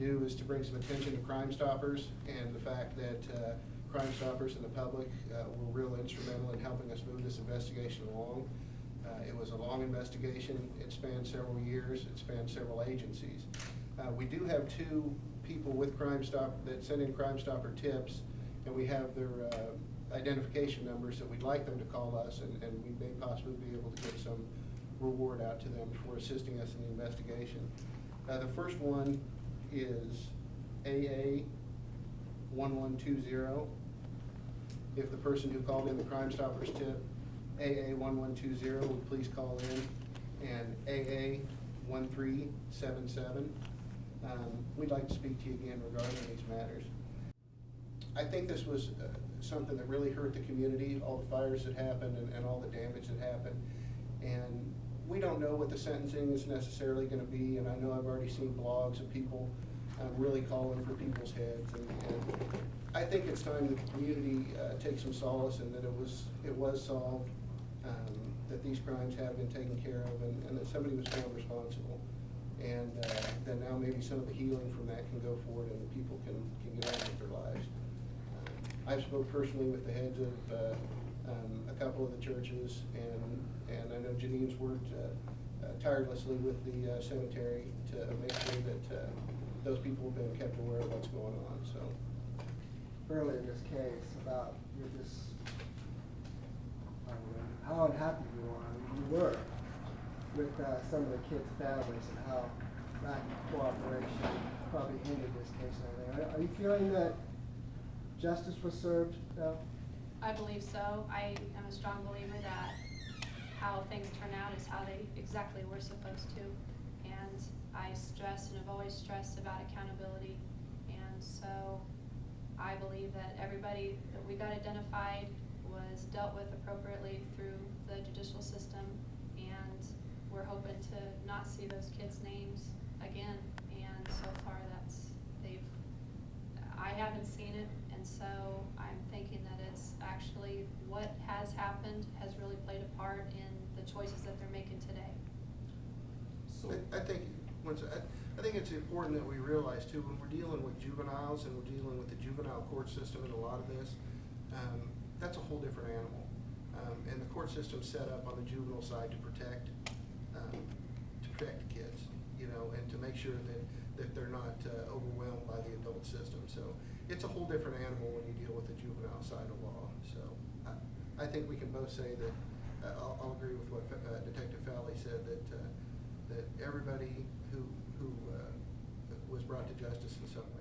do is to bring some attention to Crime Stoppers and the fact that Crime Stoppers and the public were real instrumental in helping us move this investigation along. It was a long investigation. It spanned several years. It spanned several agencies. We do have 2 people with Crime Stop that send in Crime Stopper tips, and we have their identification numbers that we'd like them to call us, and we may possibly be able to get some reward out to them for assisting us in the investigation. The first one is AA1120. If the person who called in the Crime Stoppers tip, AA1120, would please call in, and AA1377. We'd like to speak to you again regarding these matters. I think this was something that really hurt the community, all the fires that happened and all the damage that happened. And we don't know what the sentencing is necessarily going to be, and I know I've already seen blogs of people really calling for people's heads. And I think it's time that the community take some solace in that it was solved, that these crimes have been taken care of, and that somebody was found responsible. And then now maybe some of the healing from that can go forward and people can get on with their lives. I've spoke personally with the heads of a couple of the churches, and I know Janine's worked tirelessly with the cemetery to make sure that those people have been kept aware of what's going on. So earlier in this case about how unhappy you were with some of the kids' families and how lack of cooperation probably hindered this case and everything. Are you feeling that justice was served now? I believe so. I am a strong believer that how things turn out is how they exactly were supposed to. And I stress and have always stressed about accountability. And so I believe that everybody that we got identified was dealt with appropriately through the judicial system. And we're hoping to not see those kids' names again. And so far I haven't seen it. And so I'm thinking that it's actually what has happened has really played a part in the choices that they're making today. So I think it's important that we realize too, when we're dealing with juveniles and we're dealing with the juvenile court system in a lot of this, that's a whole different animal. And the court system's set up on the juvenile side to protect kids, and to make sure that they're not overwhelmed by the adult system. So it's a whole different animal when you deal with the juvenile side of law. So I think we can both say that I'll agree with what Detective Fowley said, that everybody who was brought to justice in some way